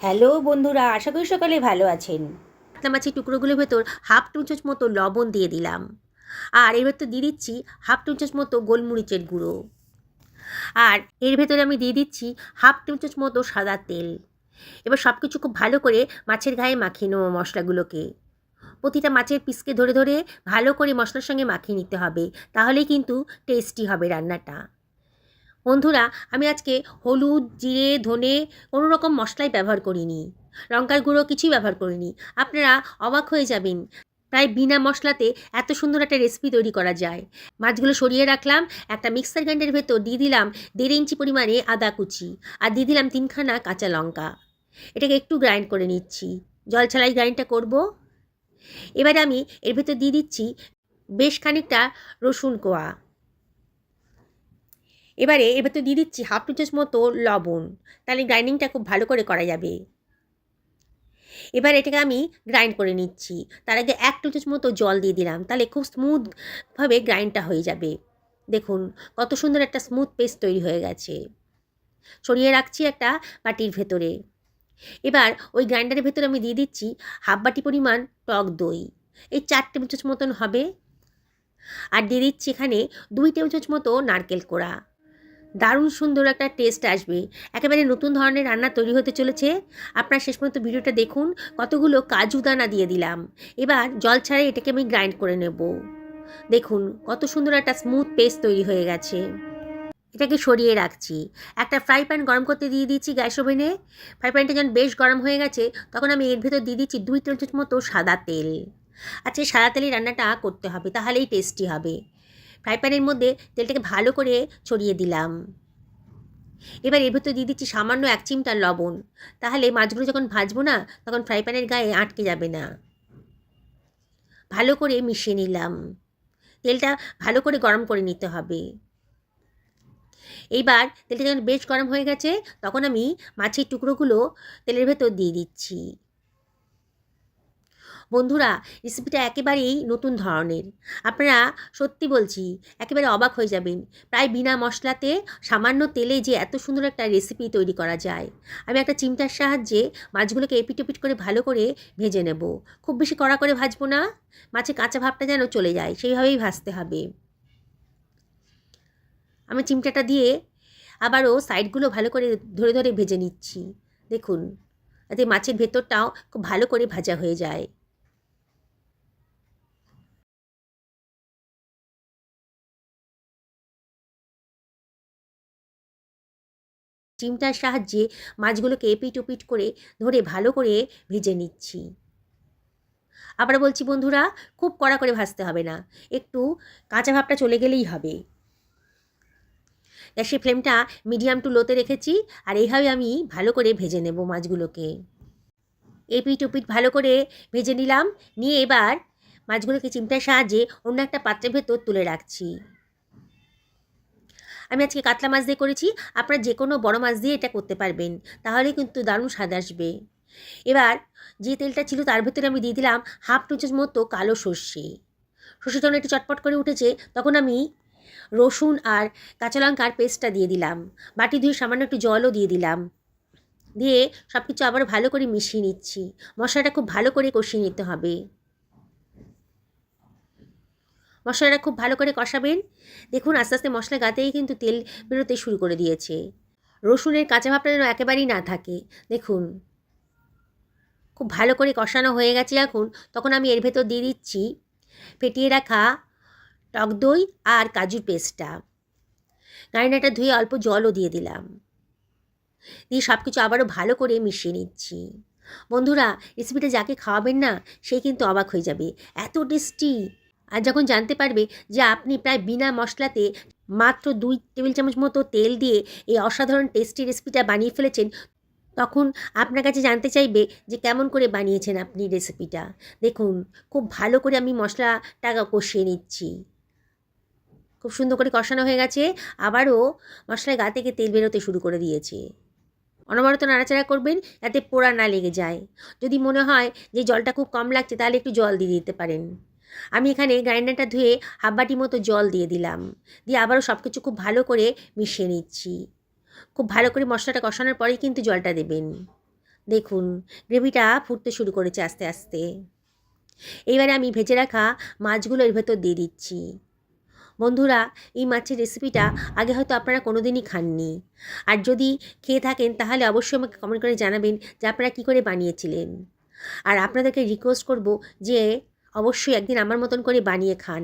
Hello বন্ধুরা, আশা করি সকালে ভালো আছেন। কাতলা মাছের টুকরোগুলোর ভেতর হাফ চামচ মতো লবণ দিয়ে দিলাম, আর এর ভেতর দিয়ে দিচ্ছি হাফ চামচ মতো গোলমরিচের গুঁড়ো, আর এর ভেতরে আমি দিয়ে দিচ্ছি হাফ চামচ মতো সাদা তেল। এবার সব কিছু খুব ভালো করে মাছের গায়ে মাখিয়ে নেবো মশলাগুলোকে। প্রতিটা মাছের পিসকে ধরে ধরে ভালো করে মশলার সঙ্গে মাখিয়ে নিতে হবে, তাহলেই কিন্তু টেস্টি হবে রান্নাটা। বন্ধুরা, আমি আজকে হলুদ, জিরে, ধনে কোনো রকম মশলাই ব্যবহার করিনি, লঙ্কার গুঁড়ো কিছুই ব্যবহার করিনি। আপনারা অবাক হয়ে যাবেন, প্রায় বিনা মশলাতে এত সুন্দর একটা রেসিপি তৈরি করা যায়। মাছগুলো সরিয়ে রাখলাম, একটা মিক্সার গ্রাইন্ডারের ভেতর দিয়ে দিলাম 1.5 ইঞ্চি পরিমাণে আদা কুচি, আর দিয়ে দিলাম 3খানা কাঁচা লঙ্কা। এটাকে একটু গ্রাইন্ড করে নিচ্ছি, জল ছাড়াই গ্রাইন্ডটা করব। এবারে আমি এর ভেতর দিয়ে দিচ্ছি বেশ খানিকটা রসুন কোয়া। এবারে এর ভেতর দিয়ে দিচ্ছি হাফ চামচ মতো লবণ, তাহলে গ্রাইন্ডিংটা খুব ভালো করে করা যাবে। এবার এটাকে আমি গ্রাইন্ড করে নিচ্ছি, তার আগে 1 চামচ মতো জল দিয়ে দিলাম, তাহলে খুব স্মুথভাবে গ্রাইন্ডটা হয়ে যাবে। দেখুন কত সুন্দর একটা স্মুথ পেস্ট তৈরি হয়ে গেছে। সরিয়ে রাখছি একটা বাটির ভেতরে। এবার ওই গ্রাইন্ডারের ভেতরে আমি দিয়ে দিচ্ছি হাফ বাটি পরিমাণ টক দই, এই 4 টেবিল চামচ মতন হবে। আর দিয়ে দিচ্ছি এখানে 2 টেবিল চামচ মতো নারকেল কোড়া। দারুণ সুন্দর একটা টেস্ট আসবে, একেবারে নতুন ধরনের রান্না তৈরি হতে চলেছে। আপনারা শেষ পর্যন্ত ভিডিওটা দেখুন। কতগুলো কাজু দানা দিয়ে দিলাম। এবার জল ছাড়াই এটাকে আমি গ্রাইন্ড করে নেব। দেখুন কত সুন্দর একটা স্মুথ পেস্ট তৈরি হয়ে গেছে। এটাকে সরিয়ে রাখছি। একটা ফ্রাই প্যান গরম করতে দিয়ে দিচ্ছি গ্যাস ওভেনে। ফ্রাই প্যানটা যখন বেশ গরম হয়ে গেছে, তখন আমি এর ভেতর দিয়ে দিচ্ছি 2 টেবিল চামচ মতো সাদা তেল। আচ্ছা, সাদা তেলেই রান্নাটা করতে হবে, তাহলেই টেস্টি হবে। ফ্রাই প্যানের মধ্যে তেলটাকে ভালো করে ছড়িয়ে দিলাম। এবার এর ভেতর দিয়ে দিচ্ছি সামান্য 1 চিমটা লবণ, তাহলে মাছগুলো যখন ভাজবো না, তখন ফ্রাই প্যানের গায়ে আটকে যাবে না। ভালো করে মিশিয়ে নিলাম। তেলটা ভালো করে গরম করে নিতে হবে। এইবার তেলটা যখন বেশ গরম হয়ে গেছে, তখন আমি মাছের টুকরোগুলো তেলের ভেতর দিয়ে দিচ্ছি। বন্ধুরা, রেসিপিটা একেবারেই নতুন ধরনের। আপনারা সত্যি বলছি একেবারে অবাক হয়ে যাবেন, প্রায় বিনা মশলাতে সামান্য তেলে যে এত সুন্দর একটা রেসিপি তৈরি করা যায়। আমি একটা চিমটার সাহায্যে মাছগুলোকে এপিট ওপিট করে ভালো করে ভেজে নেব। খুব বেশি কড়া করে ভাজবো না, মাছের কাঁচা ভাবটা যেন চলে যায় সেইভাবেই ভাজতে হবে। আমি চিমটাটা দিয়ে আবারও সাইডগুলো ভালো করে ধরে ধরে ভেজে নিচ্ছি। দেখুন, যাতে মাছের ভেতরটাও খুব ভালো করে ভাজা হয়ে যায়। চিমটার সাহায্যে মাছগুলোকে এপিট ওপিট করে ধরে ভালো করে ভেজে নিচ্ছি। আবার বলছি বন্ধুরা, খুব কড়া করে ভাজতে হবে না, একটু কাঁচা ভাবটা চলে গেলেই হবে। গ্যাসের ফ্লেমটা মিডিয়াম টু লোতে রেখেছি, আর এইভাবে আমি ভালো করে ভেজে নেব মাছগুলোকে। এপিট ওপিট ভালো করে ভেজে নিলাম। নিয়ে এবার মাছগুলোকে চিমটার সাহায্যে অন্য একটা পাত্রের ভেতর তুলে রাখছি। আমি আজকে কাতলা মাছ দিয়ে করেছি, আপনারা যে কোনো বড় মাছ দিয়ে এটা করতে পারবেন, তাহলে কিন্তু দারুণ স্বাদ আসবে। এবার যে তেলটা ছিল তার ভেতরে আমি দিয়ে দিলাম হাফ চামচ মতো কালো সর্ষে। সর্ষে যখন একটু চটপট করে উঠেছে, তখন আমি রসুন আর কাঁচা লঙ্কার পেস্টটা দিয়ে দিলাম। বাটি ধুয়ে সামান্য একটু জলও দিয়ে দিলাম। দিয়ে সব কিছু আবার ভালো করে মিশিয়ে নিচ্ছি। মশলাটা খুব ভালো করে কষিয়ে নিতে হবে। মশলাটা খুব ভালো করে কষাবেন। দেখুন আস্তে আস্তে মশলা গাতেই কিন্তু তেল বেরোতে শুরু করে দিয়েছে। রসুনের কাঁচা ভাবটা যেন একেবারেই না থাকে। দেখুন খুব ভালো করে কষানো হয়ে গেছে এখন, তখন আমি এর ভেতর দিয়ে দিচ্ছি ফেটিয়ে রাখা টক দই আর কাজুর পেস্টটা। গ্রাইন্ডারটা ধুয়ে অল্প জলও দিয়ে দিলাম। দিয়ে সব কিছু আবারও ভালো করে মিশিয়ে নিচ্ছি। বন্ধুরা, রেসিপিটা যাকে খাওয়াবেন না, সে কিন্তু অবাক হয়ে যাবে, এত টেস্টি। আর যখন জানতে পারবে যে আপনি প্রায় বিনা মশলাতে মাত্র 2 টেবিল চামচ মতো তেল দিয়ে এই অসাধারণ টেস্টি রেসিপিটা বানিয়ে ফেলেছেন, তখন আপনার কাছে জানতে চাইবে যে কেমন করে বানিয়েছেন আপনি রেসিপিটা। দেখুন খুব ভালো করে আমি মশলাটা কষিয়ে নিচ্ছি। খুব সুন্দর করে কষানো হয়ে গেছে, আবারও মশলার গা থেকে তেল বেরোতে শুরু করে দিয়েছে। অনবরত নাড়াচাড়া করবেন যাতে পোড়া না লেগে যায়। যদি মনে হয় যে জলটা খুব কম লাগছে, তাহলে একটু জল দিয়ে দিতে পারেন। আমি এখানে গ্রাইন্ডারটা ধুয়ে হাফ বাটি মতো জল দিয়ে দিলাম। দিয়ে আবারও সব কিছু খুব ভালো করে মিশিয়ে নিচ্ছি। খুব ভালো করে মশলাটা কষানোর পরেই কিন্তু জলটা দেবেন। দেখুন গ্রেভিটা ফুটতে শুরু করেছে আস্তে আস্তে। এবারে আমি ভেজে রাখা মাছগুলো এর ভেতর দিয়ে দিচ্ছি। বন্ধুরা, এই মাছের রেসিপিটা আগে হয়তো আপনারা কোনো দিনই খাননি, আর যদি খেয়ে থাকেন তাহলে অবশ্যই আমাকে কমেন্ট করে জানাবেন যে আপনারা কী করে বানিয়েছিলেন। আর আপনাদেরকে রিকোয়েস্ট করব যে অবশ্যই একদিন আমার মতন করে বানিয়ে খান।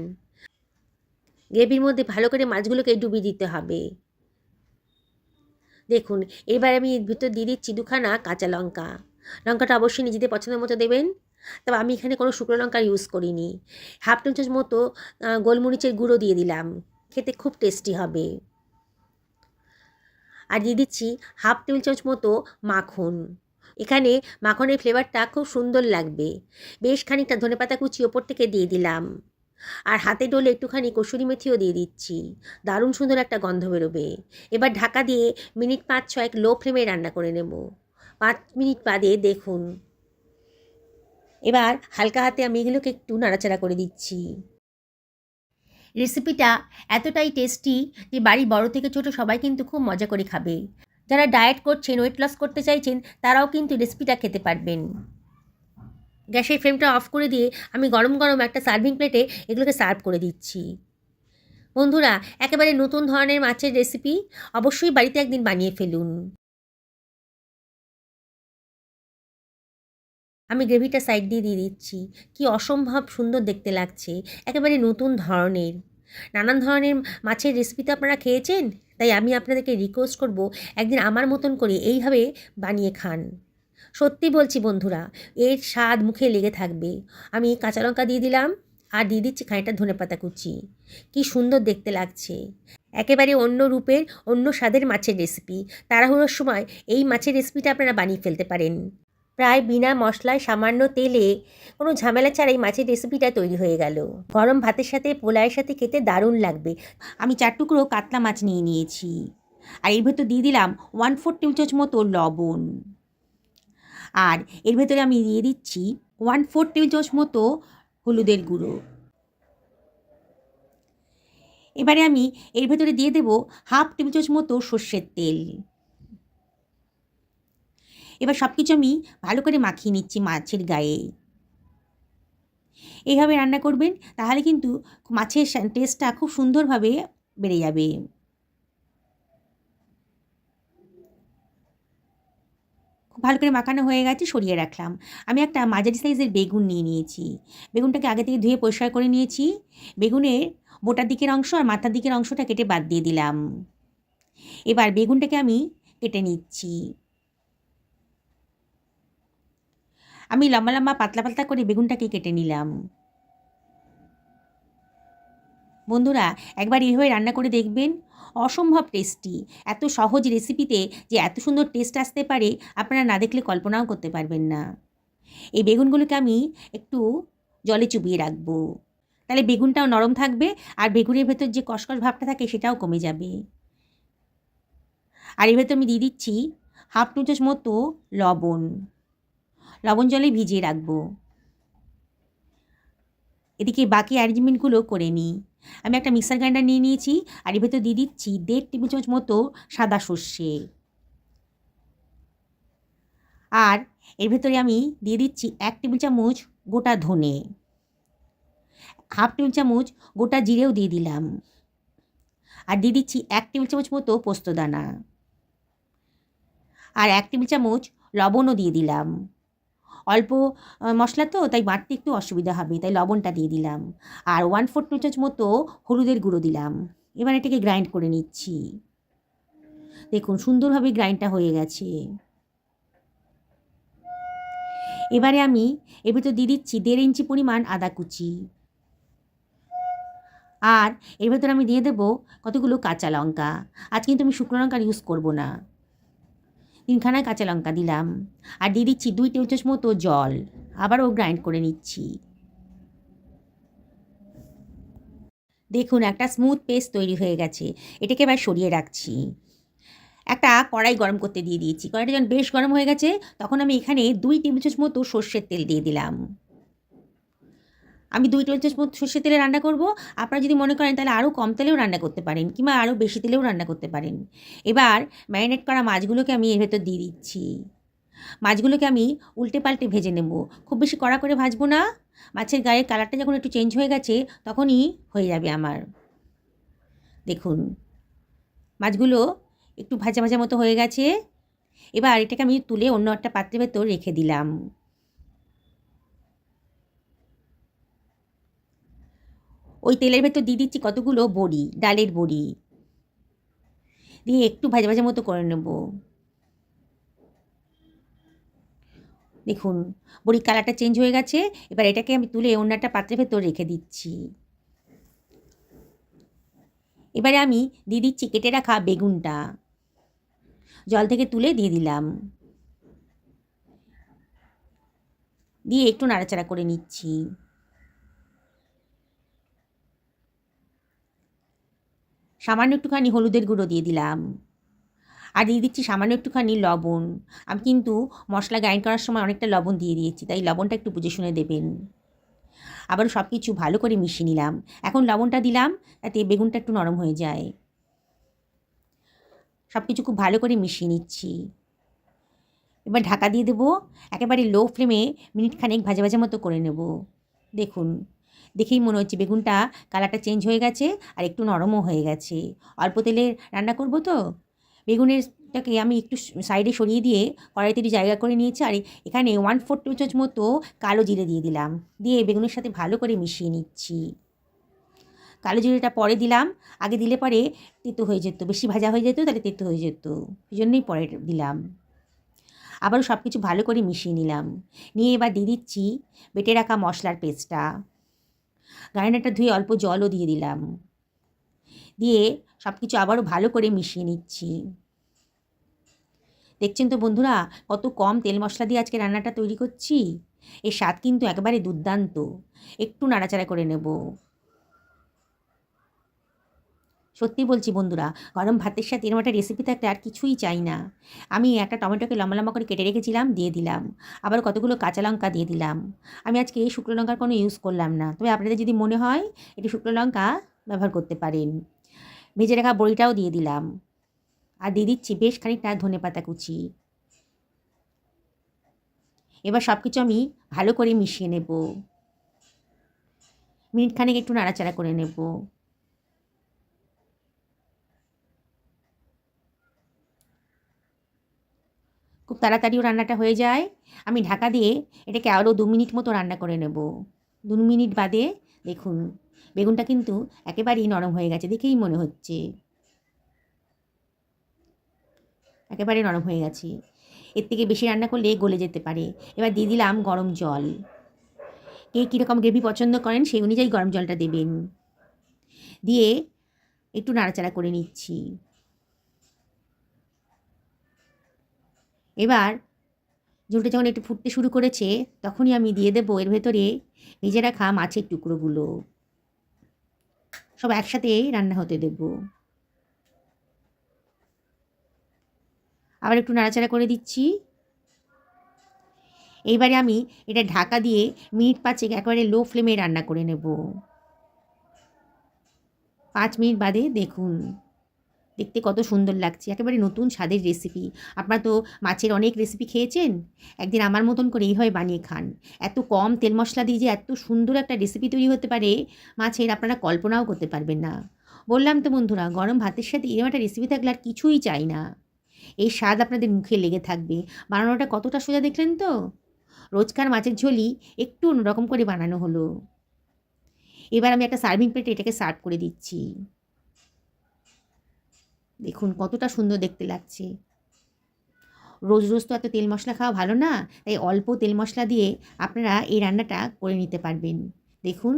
গ্রেভির মধ্যে ভালো করে মাছগুলোকে ডুবিয়ে দিতে হবে। দেখুন এবার আমি এর ভিতর দিয়ে দিচ্ছি 2খানা কাঁচা লঙ্কা। লঙ্কাটা অবশ্যই নিজেদের পছন্দের মতো দেবেন, তবে আমি এখানে কোনো শুকনো লঙ্কা ইউজ করিনি। হাফ চামচ মতো গোলমরিচের গুঁড়ো দিয়ে দিলাম, খেতে খুব টেস্টি হবে। আর দিয়ে দিচ্ছি হাফ টেবিল চামচ মতো মাখন। এখানে মাখনের ফ্লেভারটা খুব সুন্দর লাগবে। বেশ খানিকটা ধনেপাতা কুচি ওপর থেকে দিয়ে দিলাম, আর হাতে ডলে একটুখানি কসুরি মেথিও দিয়ে দিচ্ছি। দারুণ সুন্দর একটা গন্ধ বেরোবে। এবার ঢাকা দিয়ে মিনিট 5-6 লো ফ্লেমে রান্না করে নেব। 5 মিনিট বাদে দেখুন এবার হালকা হাতে আমি এগুলোকে একটু নাড়াচাড়া করে দিচ্ছি। রেসিপিটা এতটাই টেস্টি যে বাড়ির বড় থেকে ছোট সবাই কিন্তু খুব মজা করে খাবে। যারা ডায়েট করছেন, ওয়েট লস করতে চাইছেন, তারাও কিন্তু রেসিপিটা খেতে পারবেন। গ্যাসের ফ্লেমটা অফ করে দিয়ে আমি গরম গরম একটা সার্ভিং প্লেটে এগুলোকে সার্ভ করে দিচ্ছি। বন্ধুরা, একেবারে নতুন ধরনের মাছের রেসিপি, অবশ্যই বাড়িতে একদিন বানিয়ে ফেলুন। আমি গ্রেভিটা সাইড দিয়ে দিয়ে দিচ্ছি। কি অসম্ভব সুন্দর দেখতে লাগছে, একেবারে নতুন ধরনের। নানান ধরনের মাছের রেসিপি তো আপনারা খেয়েছেন, তাই আমি আপনাদেরকে রিকোয়েস্ট করব একদিন আমার মতন করে এইভাবে বানিয়ে খান। সত্যি বলছি বন্ধুরা, এর স্বাদ মুখে লেগে থাকবে। আমি কাঁচা লঙ্কা দিয়ে দিলাম, আর দিয়ে দিচ্ছি খানিকটা ধনেপাতা কুচি। কি সুন্দর দেখতে লাগছে, একেবারে অন্য রূপের অন্য স্বাদের মাছের রেসিপি। তাড়াহুড়োর সময় এই মাছের রেসিপিটা আপনারা বানিয়ে ফেলতে পারেন। প্রায় বিনা মশলায় সামান্য তেলে কোনো ঝামেলা ছাড়াই মাছের রেসিপিটা তৈরি হয়ে গেল। গরম ভাতের সাথে পোলাওয়ের সাথে খেতে দারুণ লাগবে। আমি 4 টুকরো কাতলা মাছ নিয়ে নিয়েছি, আর এর ভেতর দিয়ে দিলাম 1/4 টেবিল চামচ মতো লবণ, আর এর ভেতরে আমি দিয়ে দিচ্ছি 1/4 টেবিল চামচ মতো হলুদের গুঁড়ো। এবারে আমি এর ভেতরে দিয়ে দেব হাফ টেবিল চামচ মতো সর্ষের তেল। এবার সব কিছু আমি ভালো করে মাখিয়ে নিচ্ছি মাছের গায়ে। এইভাবে রান্না করবেন, তাহলে কিন্তু মাছের টেস্টটা খুব সুন্দরভাবে বেড়ে যাবে। খুব ভালো করে মাখানো হয়ে গেছে, সরিয়ে রাখলাম। আমি একটা মাঝারি সাইজের বেগুন নিয়ে নিয়েছি। বেগুনটাকে আগে থেকে ধুয়ে পরিষ্কার করে নিয়েছি। বেগুনের বোটার দিকের অংশ আর মাথার দিকের অংশটা কেটে বাদ দিয়ে দিলাম। এবার বেগুনটাকে আমি কেটে নিচ্ছি। আমি লম্বা লম্বা পাতলা পাতলা করে বেগুনটাকে কেটে নিলাম। বন্ধুরা, একবার এইভাবে রান্না করে দেখবেন, অসম্ভব টেস্টি। এত সহজ রেসিপিতে যে এত সুন্দর টেস্ট আসতে পারে আপনারা না দেখলে কল্পনাও করতে পারবেন না। এই বেগুনগুলোকে আমি একটু জলে চুবিয়ে রাখবো, তাহলে বেগুনটাও নরম থাকবে, আর বেগুনের ভেতর যে কষকষ ভাবটা থাকে সেটাও কমে যাবে। আর এর ভেতর আমি দিয়ে দিচ্ছি হাফ চামচ মতো লবণ। লবণ জলে ভিজিয়ে রাখবো। এদিকে বাকি অ্যারেঞ্জমেন্টগুলো করে নিই। আমি একটা মিক্সার গ্রাইন্ডার নিয়ে নিয়েছি, আর এর ভেতর দিয়ে দিচ্ছি 1.5 টেবিল চামচ মতো সাদা সর্ষে, আর এর ভেতরে আমি দিয়ে দিচ্ছি 1 টেবিল চামচ গোটা ধনে, হাফ টেবিল চামচ গোটা জিরেও দিয়ে দিলাম, আর দিয়ে দিচ্ছি 1 টেবিল চামচ মতো পোস্তদানা, আর 1 টেবিল চামচ লবণও দিয়ে দিলাম। অল্প মশলা তো, তাই বাটতে একটু অসুবিধা হবে, তাই লবণটা দিয়ে দিলাম, আর 1/4 টেবিল চামচ মতো হলুদের গুঁড়ো দিলাম। এবার এটাকে গ্রাইন্ড করে নিচ্ছি। দেখুন সুন্দরভাবে গ্রাইন্ডটা হয়ে গেছে। এবারে আমি এর ভিতর দিয়ে দিচ্ছি 1.5 ইঞ্চি পরিমাণ আদা কুচি, আর এর ভেতর আমি দিয়ে দেবো কতগুলো কাঁচা লঙ্কা। আজ কিন্তু আমি শুকনো লঙ্কার ইউজ করব না। 3খানা কাঁচা লঙ্কা দিলাম, আর দিয়ে দিচ্ছি 2 টেবিল চামচ মতো জল। আবারও গ্রাইন্ড করে নিচ্ছি। দেখুন একটা স্মুথ পেস্ট তৈরি হয়ে গেছে। এটাকে এবার সরিয়ে রাখছি। একটা কড়াই গরম করতে দিয়ে দিয়েছি। কড়াইটা যখন বেশ গরম হয়ে গেছে, তখন আমি এখানে 2 টেবিল চামচ মতো সর্ষের তেল দিয়ে দিলাম। আমি 2 টেবিল চামচ মতো সর্ষের তেলে রান্না করব। আপনারা যদি মনে করেন তাহলে আরও কম তেলেও রান্না করতে পারেন, কিংবা আরও বেশি তেলেও রান্না করতে পারেন। এবার ম্যারিনেট করা মাছগুলোকে আমি এর ভেতর দিয়ে দিচ্ছি। মাছগুলোকে আমি উল্টে পাল্টে ভেজে নেব, খুব বেশি কড়া করে ভাজবো না। মাছের গায়ের কালারটা যখন একটু চেঞ্জ হয়ে গেছে তখনই হয়ে যাবে আমার। দেখুন মাছগুলো একটু ভাজা ভাজা মতো হয়ে গেছে। এবার এটাকে আমি তুলে অন্য একটা পাত্রের ভেতর রেখে দিলাম। ওই তেলের ভেতর দিয়ে দিচ্ছি কতগুলো বড়ি, ডালের বড়ি দিয়ে একটু ভাজা ভাজা মতো করে নেব। দেখুন বড়ির কালারটা চেঞ্জ হয়ে গেছে। এবার এটাকে আমি তুলে অন্য একটা পাত্রের ভেতর রেখে দিচ্ছি। এবারে আমি দিয়ে দিচ্ছি কেটে রাখা বেগুনটা, জল থেকে তুলে দিয়ে দিলাম, দিয়ে একটু নাড়াচাড়া করে নিচ্ছি। সামান্য একটুখানি হলুদের গুঁড়ো দিয়ে দিলাম, আর দিয়ে দিচ্ছি সামান্য একটুখানি লবণ। আমি কিন্তু মশলা গ্রাইন্ড করার সময় অনেকটা লবণ দিয়ে দিয়েছি, তাই লবণটা একটু বুঝে শুনে দেবেন। আবারও সব কিছু ভালো করে মিশিয়ে নিলাম। এখন লবণটা দিলাম যাতে বেগুনটা একটু নরম হয়ে যায়। সব কিছু খুব ভালো করে মিশিয়ে নিচ্ছি। এবার ঢাকা দিয়ে দেবো, একেবারে লো ফ্লেমে মিনিট খানেক ভাজা ভাজা মতো করে নেব। দেখুন দেখেই মনে হচ্ছে বেগুনটা কালারটা চেঞ্জ হয়ে গেছে আর একটু নরমও হয়ে গেছে। অল্প তেলে রান্না করব তো, বেগুনেরটাকে আমি একটু সাইডে সরিয়ে দিয়ে কড়াইতে একটু জায়গা করে নিয়েছি। আর এখানে 1/4 টেবিল চামচ মতো কালো জিরে দিয়ে দিলাম, দিয়ে বেগুনের সাথে ভালো করে মিশিয়ে নিচ্ছি। কালো জিরেটা পরে দিলাম, আগে দিলে পরে তেতো হয়ে যেত, বেশি ভাজা হয়ে যেত, তাহলে তেতো হয়ে যেত, এই জন্যই পরে দিলাম। আবারও সব কিছু ভালো করে মিশিয়ে নিলাম, নিয়ে এবার দিয়ে দিচ্ছি বেটে রাখা মশলার পেস্টটা। গ্রাইন্ডারটা ধুয়ে অল্প জলও দিয়ে দিলাম, দিয়ে সব কিছু আবারও ভালো করে মিশিয়ে নিচ্ছি। দেখছেন তো বন্ধুরা কত কম তেল মশলা দিয়ে আজকে রান্নাটা তৈরি করছি। এর স্বাদ কিন্তু একেবারে দুর্দান্ত। একটু নাড়াচাড়া করে নেব। সত্যি বলছি বন্ধুরা, গরম ভাতের সাথে এরকম একটা রেসিপি থাকলে আর কিছুই চাই না। আমি একটা টমেটোকে লম্বা লম্বা করে কেটে রেখেছিলাম, দিয়ে দিলাম। আবার কতগুলো কাঁচা লঙ্কা দিয়ে দিলাম। আমি আজকে এই শুকনো লঙ্কার কোনো ইউজ করলাম না, তবে আপনাদের যদি মনে হয় একটু শুকনো লঙ্কা ব্যবহার করতে পারেন। ভেজে রাখা বড়িটাও দিয়ে দিলাম, আর দিয়ে দিচ্ছি বেশ খানিকটা ধনেপাতা কুচি। এবার সব কিছু আমি ভালো করে মিশিয়ে নেব, মিনিট খানেক একটু নাড়াচাড়া করে নেব। খুব তাড়াতাড়িও রান্নাটা হয়ে যায়। আমি ঢাকা দিয়ে এটাকে আরও 2 মিনিট মতো রান্না করে নেব। 2 মিনিট বাদে দেখুন বেগুনটা কিন্তু একেবারেই নরম হয়ে গেছে, দেখেই মনে হচ্ছে একেবারে নরম হয়ে গেছে। এর থেকে বেশি রান্না করলে গলে যেতে পারে। এবার দিয়ে দিলাম গরম জল। কে কীরকম গ্রেভি পছন্দ করেন সেই অনুযায়ী গরম জলটা দেবেন, দিয়ে একটু নাড়াচাড়া করে নিচ্ছি। এবার ঝোলটা যখন একটু ফুটতে শুরু করেছে তখনই আমি দিয়ে দেবো এর ভেতরে ভেজে রাখা মাছের টুকরোগুলো। সব একসাথে রান্না হতে দেব। আবার একটু নাড়াচাড়া করে দিচ্ছি। এইবারে আমি এটা ঢাকা দিয়ে মিনিট 5 একেবারে লো ফ্লেমে রান্না করে নেব। 5 মিনিট বাদে দেখুন দেখতে কত সুন্দর লাগছে, একেবারে নতুন স্বাদের রেসিপি। আপনারা তো মাছের অনেক রেসিপি খেয়েছেন, একদিন আমার মতন করে এইভাবে বানিয়ে খান। এত কম তেল মশলা দিয়ে যে এত সুন্দর একটা রেসিপি তৈরি হতে পারে মাছের, আপনারা কল্পনাও করতে পারবেন না। বললাম তো বন্ধুরা, গরম ভাতের সাথে এরকম একটা রেসিপি থাকলে আর কিছুই চাই না। এই স্বাদ আপনাদের মুখে লেগে থাকবে। বানানোটা কতটা সোজা দেখলেন তো। রোজকার মাছের ঝোলই একটু অন্যরকম করে বানানো হলো। এবার আমি একটা সার্ভিং প্লেটে এটাকে সার্ভ করে দিচ্ছি। দেখুন কতটা সুন্দর দেখতে লাগছে। রোজ রোজ তো এত তেল মশলা খাওয়া ভালো না, তাই অল্প তেল মশলা দিয়ে আপনারা এই রান্নাটা করে নিতে পারবেন। দেখুন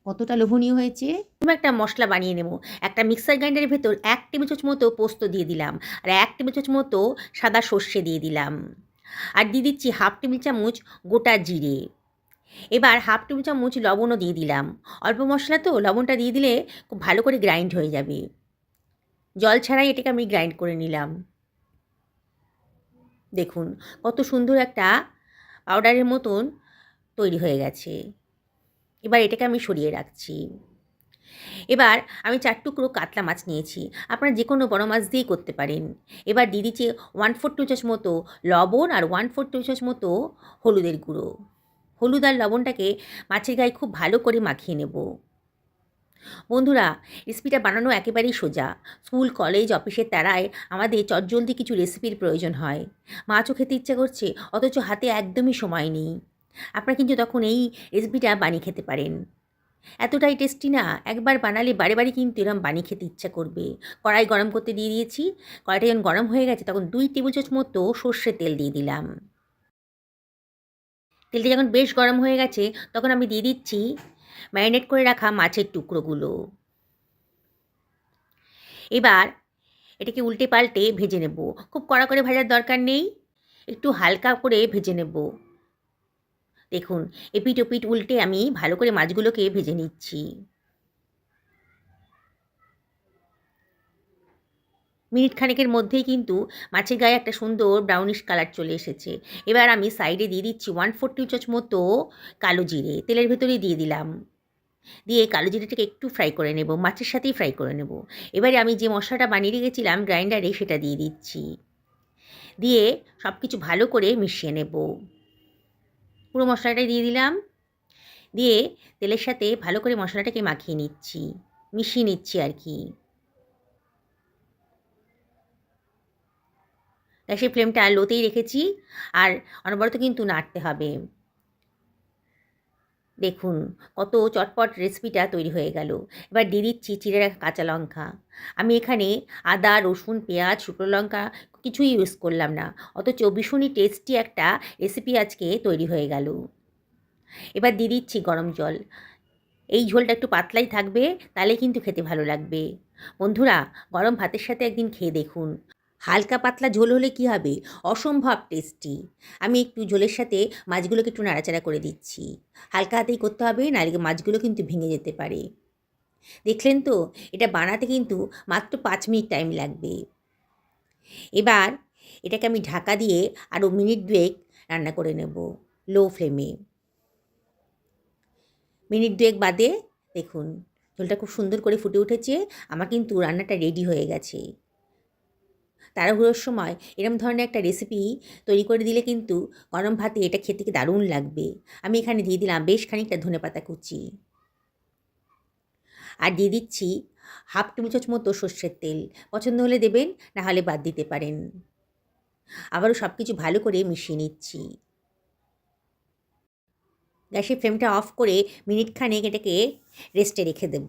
কতটা লোভনীয় হয়েছে। আমি একটা মশলা বানিয়ে নেব। একটা মিক্সার গ্রাইন্ডারের ভেতর 1 টেবিল চামচ মতো পোস্ত দিয়ে দিলাম, আর 1 টেবিল চামচ মতো সাদা সর্ষে দিয়ে দিলাম, আর দিয়ে দিচ্ছি 1/2 টেবিল চামচ গোটা জিরে। এবার 1/2 টেবিল চামচ লবণও দিয়ে দিলাম। অল্প মশলা তো লবণটা দিয়ে দিলে খুব ভালো করে গ্রাইন্ড হয়ে যাবে। জল ছাড়াই এটাকে আমি গ্রাইন্ড করে নিলাম। দেখুন কত সুন্দর একটা পাউডারের মতন তৈরি হয়ে গেছে। এবার এটাকে আমি সরিয়ে রাখছি। এবার আমি 4 টুকরো কাতলা মাছ নিয়েছি, আপনারা যে কোনো বড় মাছ দিয়েই করতে পারেন। এবার দিয়ে দিচ্ছি 1/4 টেবিল মতো লবণ আর 1/4 টেবিল মতো হলুদের গুঁড়ো। হলুদ আর লবণটাকে মাছের গায়ে খুব ভালো করে মাখিয়ে নেব। বন্ধুরা, রেসিপিটা বানানো একেবারেই সোজা। স্কুল, কলেজ, অফিসের তাড়ায় আমাদের চটজলদি কিছু রেসিপির প্রয়োজন হয়। মাছও খেতে ইচ্ছে করছে, অথচ হাতে একদমই সময় নেই। আপনারা কিন্তু তখন এই রেসিপিটা বানিয়ে খেতে পারেন। এতটাই টেস্টি না, একবার বানালে বারে বারে কিন্তু এরম বানিয়ে খেতে ইচ্ছা করবে। কড়াই গরম করতে দিয়ে দিয়েছি। কড়াইটা যখন গরম হয়ে গেছে তখন 2 টেবিল চামচ মতো সর্ষের তেল দিয়ে দিলাম। তেলটা যখন বেশ গরম হয়ে গেছে তখন আমি দিয়ে দিচ্ছি ম্যারিনেট করে রাখা মাছের টুকরোগুলো। এবার এটাকে উল্টে পাল্টে ভেজে নেব। খুব কড়া করে ভাজার দরকার নেই, একটু হালকা করে ভেজে নেব। দেখুন, এপিঠ ওপিঠ উল্টে আমি ভালো করে মাছগুলোকে ভেজে নিচ্ছি। মিনিট খানেকের মধ্যেই কিন্তু মাছের গায়ে একটা সুন্দর ব্রাউনিশ কালার চলে এসেছে। এবার আমি সাইডে দিয়ে দিচ্ছি 1/4 টেবিল চামচ মতো কালো জিরে, তেলের ভেতরেই দিয়ে দিলাম। দিয়ে কালো জিরেটাকে একটু ফ্রাই করে নেব, মাছের সাথেই ফ্রাই করে নেব। এবারে আমি যে মশলাটা বানিয়ে রেখেছিলাম গ্রাইন্ডারে সেটা দিয়ে দিচ্ছি। দিয়ে সব কিছু ভালো করে মিশিয়ে নেব। পুরো মশলাটাই দিয়ে দিলাম। দিয়ে তেলের সাথে ভালো করে মশলাটাকে মাখিয়ে নিচ্ছি, মিশিয়ে নিচ্ছি আর কি। গ্যাসের ফ্লেমটা লোতেই রেখেছি, আর অনবরত কিন্তু নাড়তে হবে। দেখুন কত চটপট রেসিপিটা তৈরি হয়ে গেল। এবার দিয়ে দিচ্ছি চিড়ে রাখা কাঁচা লঙ্কা। আমি এখানে আদা, রসুন, পেঁয়াজ, শুকনো লঙ্কা কিছুই ইউজ করলাম না, অথচ ভীষণই টেস্টি একটা রেসিপি আজকে তৈরি হয়ে গেল। এবার দিয়ে দিচ্ছি গরম জল। এই ঝোলটা একটু পাতলাই থাকবে, তাহলে কিন্তু খেতে ভালো লাগবে। বন্ধুরা, গরম ভাতের সাথে একদিন খেয়ে দেখুন। হালকা পাতলা ঝোল হলে কী হবে, অসম্ভব টেস্টি। আমি একটু ঝোলের সাথে মাছগুলোকে একটু নাড়াচাড়া করে দিচ্ছি। হালকা হাতেই করতে হবে, নাহলে মাছগুলো কিন্তু ভেঙে যেতে পারে। দেখলেন তো, এটা বানাতে কিন্তু মাত্র 5 মিনিট টাইম লাগবে। এবার এটাকে আমি ঢাকা দিয়ে আরও মিনিট 2 রান্না করে নেব লো ফ্লেমে। মিনিট 2 বাদে দেখুন ঝোলটা খুব সুন্দর করে ফুটে উঠেছে। আমার কিন্তু রান্নাটা রেডি হয়ে গেছে। তাড়াহুড়োর সময় এরম ধরনের একটা রেসিপি তৈরি করে দিলে কিন্তু গরম ভাতে এটা খেতে কি দারুণ লাগবে। আমি এখানে দিয়ে দিলাম বেশ খানিকটা ধনেপাতা কুচি, আর দিয়ে দিচ্ছি 1/2 টেবিল চামচ মতো সর্ষের তেল। পছন্দ হলে দেবেন, না হলে বাদ দিতে পারেন। আবারও সব কিছু ভালো করে মিশিয়ে নিচ্ছি। গ্যাসের ফ্লেমটা অফ করে মিনিট খানেক এটাকে রেস্টে রেখে দেব।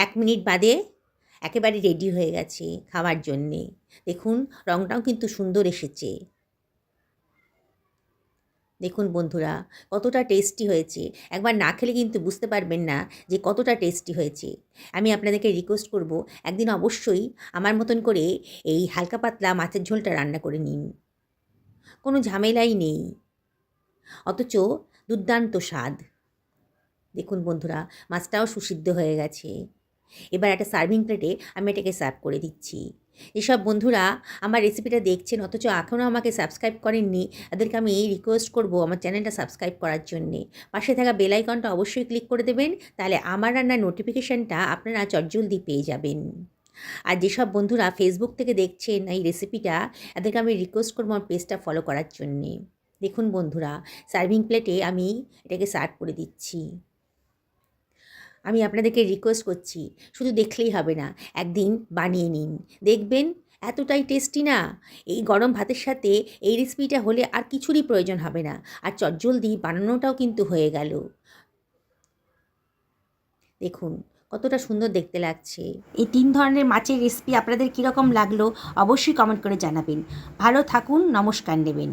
1 মিনিট বাদে একেবারে রেডি হয়ে গেছে খাওয়ার জন্যে। দেখুন রঙটাও কিন্তু সুন্দর এসেছে। দেখুন বন্ধুরা, কতটা টেস্টি হয়েছে। একবার না খেলে কিন্তু বুঝতে পারবেন না যে কতটা টেস্টি হয়েছে। আমি আপনাদেরকে রিকোয়েস্ট করব, একদিন অবশ্যই আমার মতন করে এই হালকা পাতলা মাছের ঝোলটা রান্না করে নিন। কোনো ঝামেলাই নেই, অথচ দুর্দান্ত স্বাদ। দেখুন বন্ধুরা, মাছটাও সুসিদ্ধ হয়ে গেছে। এবার একটা সার্ভিং প্লেটে আমি এটাকে সার্ভ করে দিচ্ছি। যেসব বন্ধুরা আমার রেসিপিটা দেখছেন অথচ এখনও আমাকে সাবস্ক্রাইব করেননি, তাদেরকে আমি রিকোয়েস্ট করব আমার চ্যানেলটা সাবস্ক্রাইব করার জন্যে। পাশে থাকা বেল আইকনটা অবশ্যই ক্লিক করে দেবেন, তাহলে আমার রান্নার নোটিফিকেশানটা আপনারা চটজলদি পেয়ে যাবেন। আর যেসব বন্ধুরা ফেসবুক থেকে দেখছেন এই রেসিপিটা, তাদেরকে আমি রিকোয়েস্ট করব আমার পেজটা ফলো করার জন্যে। দেখুন বন্ধুরা, সার্ভিং প্লেটে আমি এটাকে সার্ভ করে দিচ্ছি। আমি আপনাদেরকে রিকোয়েস্ট করছি, শুধু দেখলেই হবে না, একদিন বানিয়ে নিন, দেখবেন এতটাই টেস্টি না। এই গরম ভাতের সাথে এই রেসিপিটা হলে আর কিছুরই প্রয়োজন হবে না, আর চটজলদি বানানোটাও কিন্তু হয়ে গেল। দেখুন কতটা সুন্দর দেখতে লাগছে। এই 3 ধরনের মাছের রেসিপি আপনাদের কীরকম লাগলো অবশ্যই কমেন্ট করে জানাবেন। ভালো থাকুন, নমস্কার নেবেন।